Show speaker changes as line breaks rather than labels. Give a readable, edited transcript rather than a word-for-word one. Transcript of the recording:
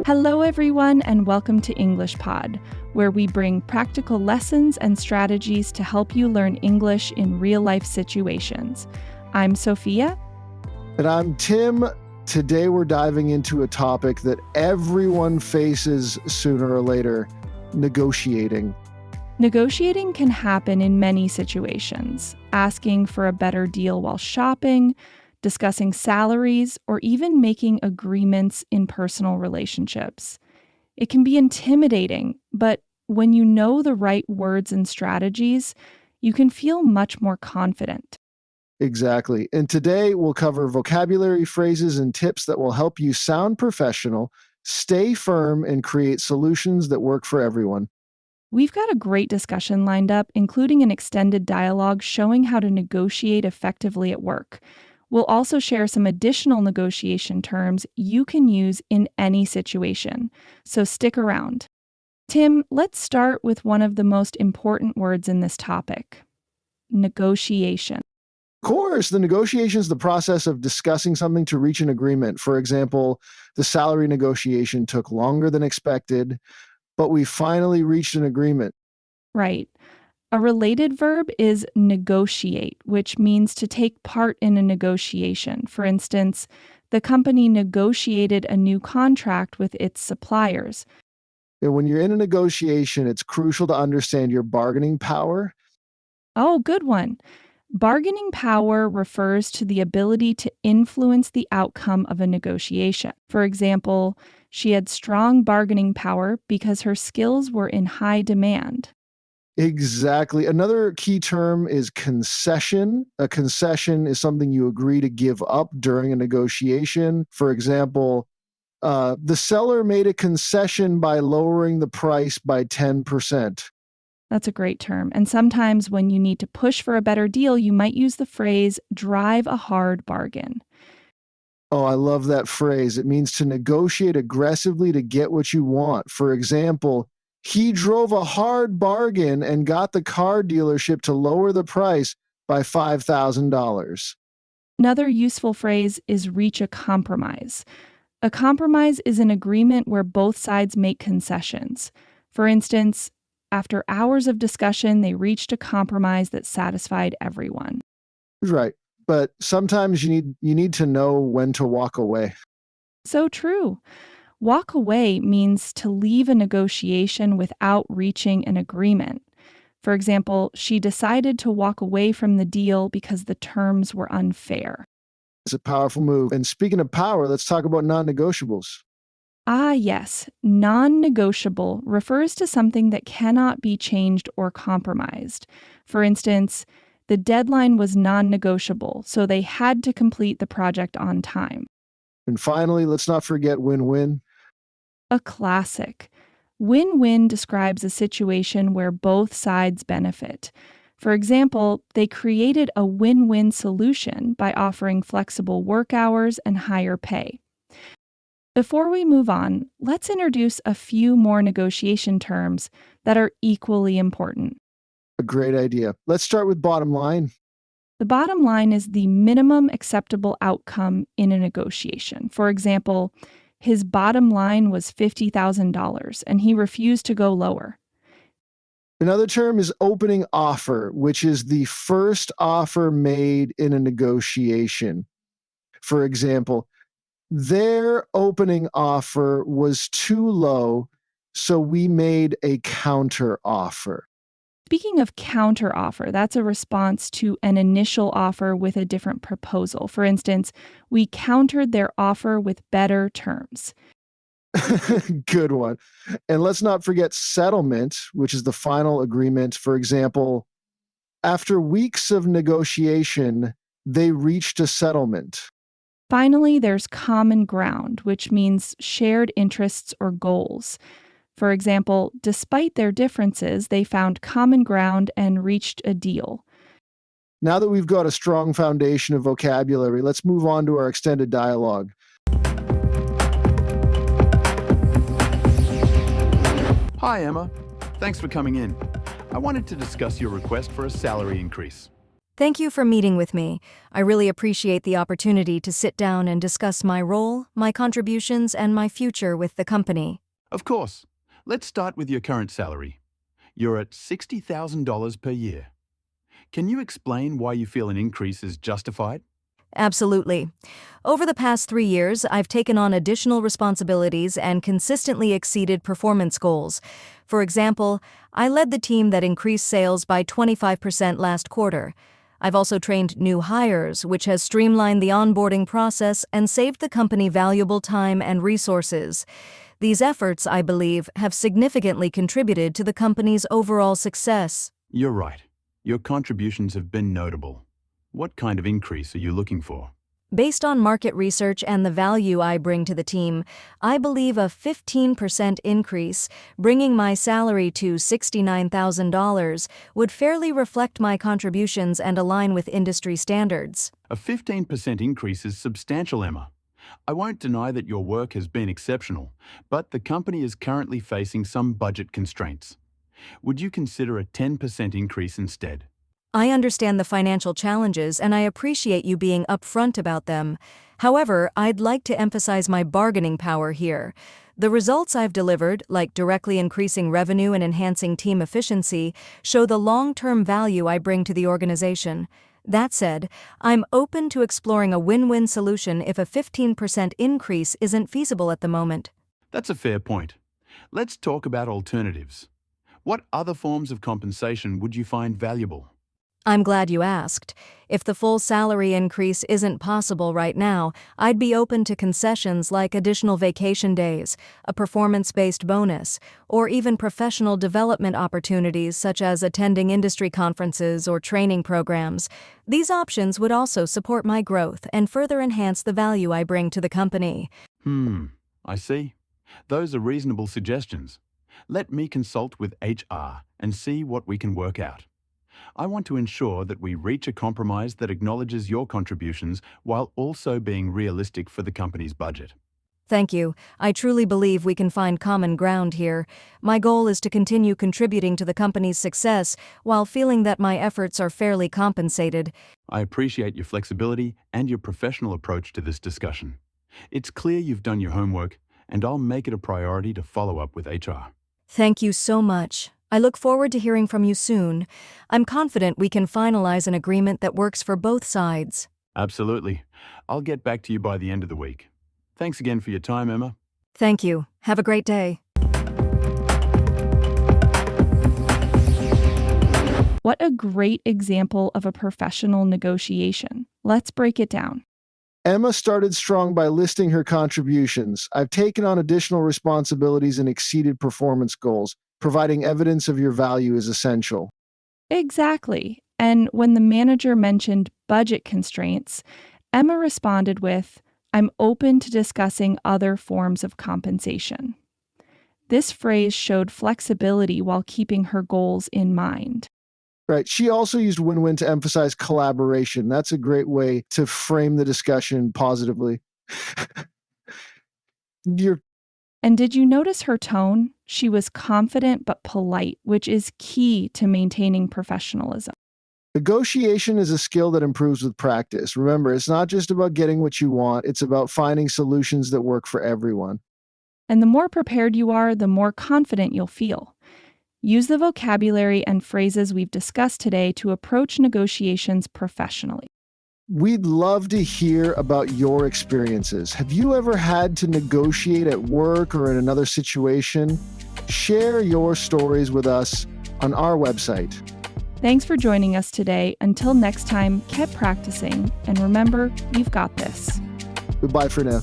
Hello, everyone, and welcome to English Pod, where we bring practical lessons and strategies to help you learn English in real life situations. I'm Sophia.
And I'm Tim. Today we're diving into a topic that everyone faces sooner or later: negotiating.
Negotiating can happen in many situations: asking for a better deal while shopping, discussing salaries, or even making agreements in personal relationships. It can be intimidating, but when you know the right words and strategies, you can feel much more confident.
Exactly. And today we'll cover vocabulary, phrases, and tips that will help you sound professional, stay firm, and create solutions that work for everyone.
We've got a great discussion lined up, including an extended dialogue showing how to negotiate effectively at work. We'll also share some additional negotiation terms you can use in any situation, so stick around. Tim, let's start with one of the most important words in this topic: negotiation.
Of course, the negotiation is the process of discussing something to reach an agreement. For example, the salary negotiation took longer than expected, but we finally reached an agreement.
Right. A related verb is negotiate, which means to take part in a negotiation. For instance, the company negotiated a new contract with its suppliers.
And when you're in a negotiation, it's crucial to understand your bargaining power.
Oh, good one. Bargaining power refers to the ability to influence the outcome of a negotiation. For example, she had strong bargaining power because her skills were in high demand.
Exactly. Another key term is concession. A concession is something you agree to give up during a negotiation. For example, the seller made a concession by lowering the price by 10%.
That's a great term. And sometimes when you need to push for a better deal, you might use the phrase drive a hard bargain.
Oh, I love that phrase. It means to negotiate aggressively to get what you want. For example, he drove a hard bargain and got the car dealership to lower the price by $5,000.
Another useful phrase is reach a compromise. A compromise is an agreement where both sides make concessions. For instance, after hours of discussion, they reached a compromise that satisfied everyone.
Right. But sometimes you need to know when to walk away.
So true. Walk away means to leave a negotiation without reaching an agreement. For example, she decided to walk away from the deal because the terms were unfair.
It's a powerful move. And speaking of power, let's talk about non-negotiables.
Ah, yes, non negotiable refers to something that cannot be changed or compromised. For instance, the deadline was non negotiable, so they had to complete the project on time.
And finally, let's not forget win-win.
A classic. Win win describes a situation where both sides benefit. For example, they created a win win solution by offering flexible work hours and higher pay. Before we move on, let's introduce a few more negotiation terms that are equally important.
A great idea. Let's start with bottom line.
The bottom line is the minimum acceptable outcome in a negotiation. For example, his bottom line was $50,000 and he refused to go lower.
Another term is opening offer, which is the first offer made in a negotiation. For example, their opening offer was too low, so we made a counter offer.
Speaking of counter offer, that's a response to an initial offer with a different proposal. For instance, we countered their offer with better terms.
Good one. And let's not forget settlement, which is the final agreement. For example, after weeks of negotiation, they reached a settlement.
Finally, there's common ground, which means shared interests or goals. For example, despite their differences, they found common ground and reached a deal.
Now that we've got a strong foundation of vocabulary, let's move on to our extended dialogue.
Hi, Emma. Thanks for coming in. I wanted to discuss your request for a salary increase. Thank you for meeting with me. I really appreciate the opportunity to sit down and discuss my role, my contributions, and my future with the company.
Of course. Let's start with your current salary. You're at $60,000 per year. Can you explain why you feel an increase is justified?
Absolutely. Over the past 3 years, I've taken on additional responsibilities and consistently exceeded performance goals. For example, I led the team that increased sales by 25% last quarter. I've also trained new hires, which has streamlined the onboarding process and saved the company valuable time and resources. These efforts, I believe, have significantly contributed to the company's overall success.
You're right. Your contributions have been notable. What kind of increase are you looking for?
Based on market research and the value I bring to the team, I believe a 15% increase, bringing my salary to $69,000, would fairly reflect my contributions and align with industry standards.
A 15% increase is substantial, Emma. I won't deny that your work has been exceptional, but the company is currently facing some budget constraints. Would you consider a 10% increase instead?
I understand the financial challenges and I appreciate you being upfront about them. However, I'd like to emphasize my bargaining power here. The results I've delivered, like directly increasing revenue and enhancing team efficiency, show the long-term value I bring to the organization. That said, I'm open to exploring a win-win solution if a 15% increase isn't feasible at the moment.
That's a fair point. Let's talk about alternatives. What other forms of compensation would you find valuable?
I'm glad you asked. If the full salary increase isn't possible right now, I'd be open to concessions like additional vacation days, a performance-based bonus, or even professional development opportunities such as attending industry conferences or training programs. These options would also support my growth and further enhance the value I bring to the company.
I see. Those are reasonable suggestions. Let me consult with HR and see what we can work out. I want to ensure that we reach a compromise that acknowledges your contributions while also being realistic for the company's budget.
Thank you. I truly believe we can find common ground here. My goal is to continue contributing to the company's success while feeling that my efforts are fairly compensated.
I appreciate your flexibility and your professional approach to this discussion. It's clear you've done your homework, and I'll make it a priority to follow up with HR.
Thank you so much. I look forward to hearing from you soon. I'm confident we can finalize an agreement that works for both sides.
Absolutely. I'll get back to you by the end of the week. Thanks again for your time, Emma.
Thank you. Have a great day.
What a great example of a professional negotiation. Let's break it down.
Emma started strong by listing her contributions. I've taken on additional responsibilities and exceeded performance goals. Providing evidence of your value is essential.
Exactly. And when the manager mentioned budget constraints, Emma responded with, "I'm open to discussing other forms of compensation." This phrase showed flexibility while keeping her goals in mind.
Right. She also used win-win to emphasize collaboration. That's a great way to frame the discussion positively. You're
And did you notice her tone? She was confident but polite, which is key to maintaining professionalism.
Negotiation is a skill that improves with practice. Remember, it's not just about getting what you want, it's about finding solutions that work for everyone.
And the more prepared you are, the more confident you'll feel. Use the vocabulary and phrases we've discussed today to approach negotiations professionally.
We'd love to hear about your experiences. Have you ever had to negotiate at work or in another situation? Share your stories with us on our website.
Thanks for joining us today. Until next time, keep practicing, and remember, you've got this.
Goodbye for now.